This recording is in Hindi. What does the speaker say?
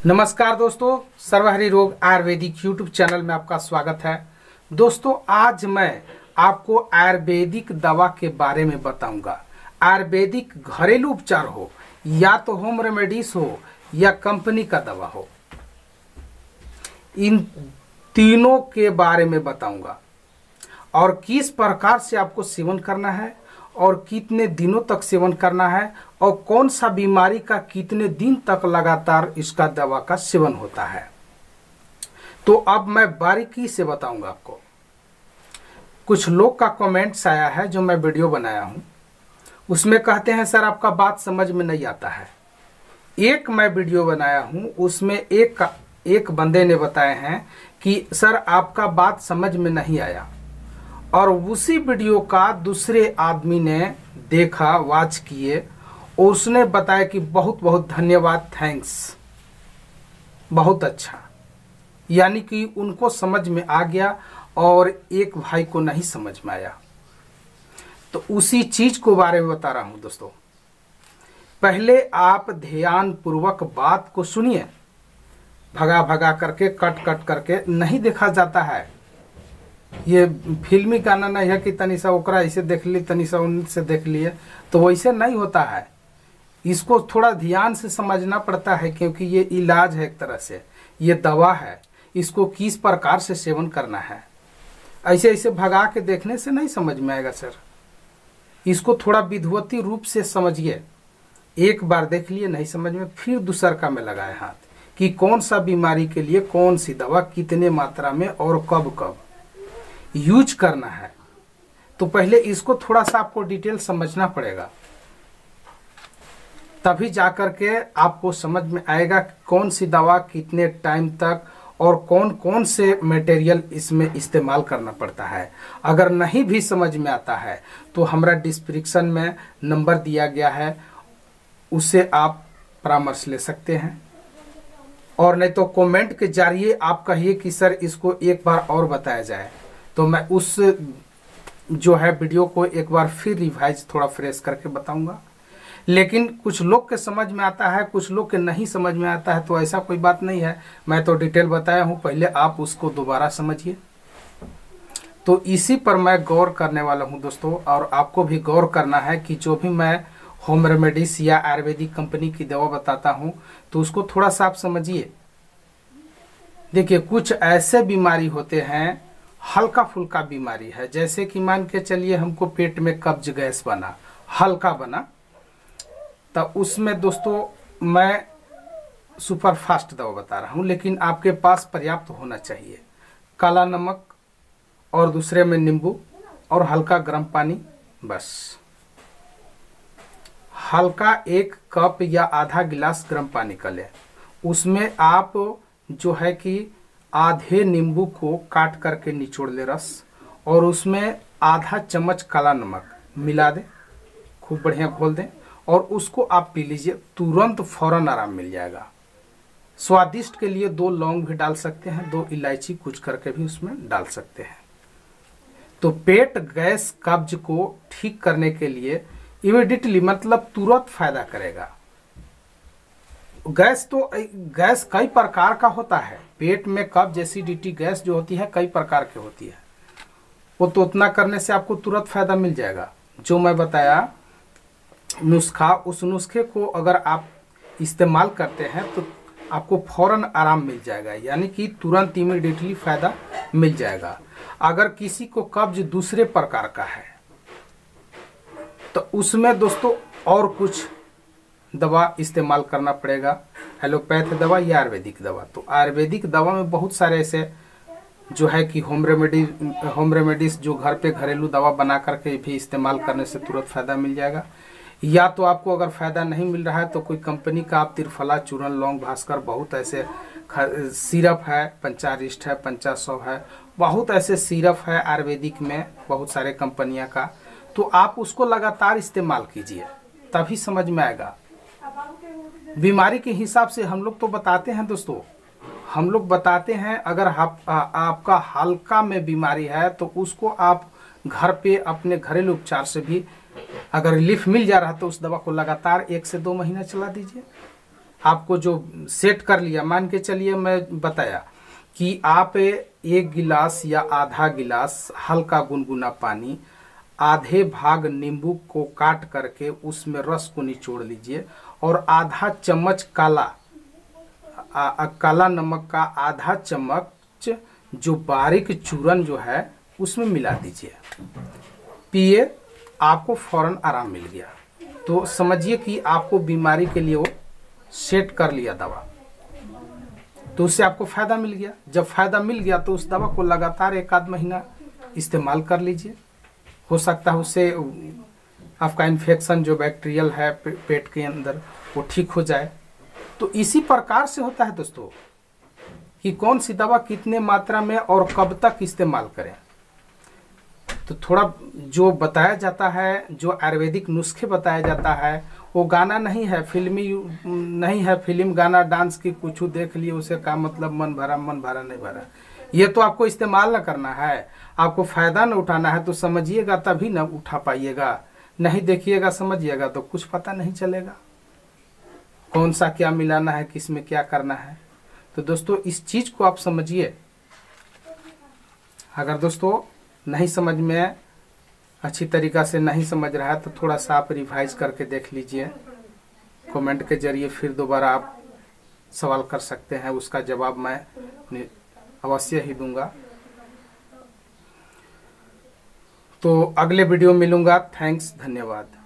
नमस्कार दोस्तों, सर्वहरि रोग आयुर्वेदिक यूट्यूब चैनल में आपका स्वागत है। दोस्तों, आज मैं आपको आयुर्वेदिक दवा के बारे में बताऊंगा। आयुर्वेदिक घरेलू उपचार हो या तो होम रेमेडीज हो या कंपनी का दवा हो, इन तीनों के बारे में बताऊंगा और किस प्रकार से आपको सेवन करना है और कितने दिनों तक सेवन करना है और कौन सा बीमारी का कितने दिन तक लगातार इसका दवा का सेवन होता है। तो अब मैं बारीकी से बताऊंगा आपको। कुछ लोग का कमेंट्स आया है जो मैं वीडियो बनाया हूं, उसमें कहते हैं सर आपका बात समझ में नहीं आता है। एक मैं वीडियो बनाया हूं, उसमें एक बंदे ने बताए हैं कि सर आपका बात समझ में नहीं आया, और उसी वीडियो का दूसरे आदमी ने देखा, वॉच किए और उसने बताया कि बहुत बहुत धन्यवाद, थैंक्स, बहुत अच्छा। यानी कि उनको समझ में आ गया और एक भाई को नहीं समझ में आया। तो उसी चीज को बारे में बता रहा हूं दोस्तों। पहले आप ध्यान पूर्वक बात को सुनिए। भगा भगा करके, कट कट करके नहीं देखा जाता है। ये फिल्मी गाना नहीं है कि तनिसा ओकरा ऐसे देख ली, तनिसा उनसे देख लिए, तो वैसे नहीं होता है। इसको थोड़ा ध्यान से समझना पड़ता है, क्योंकि ये इलाज है, एक तरह से ये दवा है। इसको किस प्रकार से सेवन करना है, ऐसे ऐसे भगा के देखने से नहीं समझ में आएगा सर। इसको थोड़ा विधिवती रूप से समझिए। एक बार देख लिए, नहीं समझ में, फिर दूसर का में लगाए हाथ कि कौन सा बीमारी के लिए कौन सी दवा कितने मात्रा में और कब कब यूज करना है। तो पहले इसको थोड़ा सा आपको डिटेल समझना पड़ेगा, तभी जाकर के आपको समझ में आएगा कौन सी दवा कितने टाइम तक और कौन कौन से मटेरियल इसमें इस्तेमाल करना पड़ता है। अगर नहीं भी समझ में आता है तो हमारा डिस्क्रिप्शन में नंबर दिया गया है, उससे आप परामर्श ले सकते हैं। और नहीं तो कमेंट के जरिए आप कहिए कि सर इसको एक बार और बताया जाए, तो मैं उस जो है वीडियो को एक बार फिर रिवाइज थोड़ा फ्रेश करके बताऊंगा। लेकिन कुछ लोग के समझ में आता है, कुछ लोग के नहीं समझ में आता है, तो ऐसा कोई बात नहीं है। मैं तो डिटेल बताया हूं, पहले आप उसको दोबारा समझिए। तो इसी पर मैं गौर करने वाला हूं दोस्तों, और आपको भी गौर करना है कि जो भी मैं होम रेमेडीज या आयुर्वेदिक कंपनी की दवा बताता हूं, तो उसको थोड़ा सा आप समझिए। देखिए, कुछ ऐसे बीमारी होते हैं, हल्का फुल्का बीमारी है, जैसे कि मान के चलिए हमको पेट में कब्ज गैस बना, हल्का बना, तो उसमें दोस्तों मैं सुपर फास्ट दवा बता रहा हूं, लेकिन आपके पास पर्याप्त होना चाहिए। काला नमक और दूसरे में नींबू और हल्का गर्म पानी, बस। हल्का 1 कप या आधा गिलास गर्म पानी का लें, उसमें आप जो है कि आधे नींबू को काट करके निचोड़ ले रस, और उसमें आधा चम्मच काला नमक मिला दें, खूब बढ़िया घोल दें और उसको आप पी लीजिए। तुरंत फौरन आराम मिल जाएगा। स्वादिष्ट के लिए 2 लौंग भी डाल सकते हैं, 2 इलायची कुच करके भी उसमें डाल सकते हैं। तो पेट गैस कब्ज को ठीक करने के लिए इमीडिएटली, मतलब तुरंत फायदा करेगा। गैस कई प्रकार का होता है। पेट में कब्ज, एसिडिटी, गैस जो होती है कई प्रकार की होती है। वो तो उतना करने से आपको तुरंत फायदा मिल जाएगा। जो मैं बताया नुस्खा, उस नुस्खे को अगर आप इस्तेमाल करते हैं तो आपको फौरन आराम मिल जाएगा, यानी कि तुरंत इमीडिएटली फायदा मिल जाएगा। अगर किसी को कब्ज दूसरे प्रकार का है तो उसमें दोस्तों और कुछ दवा इस्तेमाल करना पड़ेगा, एलोपैथ दवा या आयुर्वेदिक दवा। तो आयुर्वेदिक दवा में बहुत सारे ऐसे जो है कि होम रेमेडीज जो घर पे घरेलू दवा बना करके भी इस्तेमाल करने से तुरंत फायदा मिल जाएगा। या तो आपको अगर फायदा नहीं मिल रहा है तो कोई कंपनी का आप त्रिफला, चूर्ण, लौंग, भास्कर, बहुत ऐसे सिरप है, पंचारिष्ट है, 500 है, बहुत ऐसे सिरप है आयुर्वेदिक में, बहुत सारे कंपनियां का। तो आप उसको लगातार इस्तेमाल कीजिए, तभी समझ में आएगा। बीमारी के हिसाब से हम लोग तो बताते हैं दोस्तों, हम लोग बताते हैं। अगर आपका हल्का में बीमारी है तो उसको आप घर पे अपने घरेलू उपचार से भी अगर रिलीफ मिल जा रहा है तो उस दवा को लगातार 1 से 2 महीना चला दीजिए। आपको जो सेट कर लिया, मान के चलिए मैं बताया कि आप 1 गिलास या आधा गिलास हल्का गुनगुना पानी, आधे भाग नींबू को काट करके उसमें रस को निचोड़ लीजिए और आधा चम्मच काला नमक का आधा चम्मच जो बारीक चूरन जो है उसमें मिला दीजिए, पिए, आपको फौरन आराम मिल गया। तो समझिए कि आपको बीमारी के लिए वो सेट कर लिया दवा, तो उससे आपको फायदा मिल गया। जब फायदा मिल गया तो उस दवा को लगातार 1 आध महीना इस्तेमाल कर लीजिए, हो सकता है उससे आपका इन्फेक्शन जो बैक्टीरियल है पेट के अंदर वो ठीक हो जाए। तो इसी प्रकार से होता है दोस्तों कि कौन सी दवा कितने मात्रा में और कब तक इस्तेमाल करें। तो थोड़ा जो बताया जाता है, जो आयुर्वेदिक नुस्खे बताया जाता है, वो गाना नहीं है, फिल्मी नहीं है, फिल्म गाना डांस की कुछ देख लिए उसे का मतलब मन भरा नहीं भरा। ये तो आपको इस्तेमाल न करना है, आपको फायदा न उठाना है, तो समझिएगा तभी न उठा पाइएगा, नहीं देखिएगा समझिएगा तो कुछ पता नहीं चलेगा कौन सा क्या मिलाना है, किस में क्या करना है। तो दोस्तों इस चीज को आप समझिए। अगर दोस्तों नहीं समझ में, अच्छी तरीका से नहीं समझ रहा है तो थोड़ा सा आप रिवाइज करके देख लीजिए, कमेंट के जरिए फिर दोबारा आप सवाल कर सकते हैं, उसका जवाब मैं अवश्य ही दूंगा। तो अगले वीडियो मिलूंगा। थैंक्स, धन्यवाद।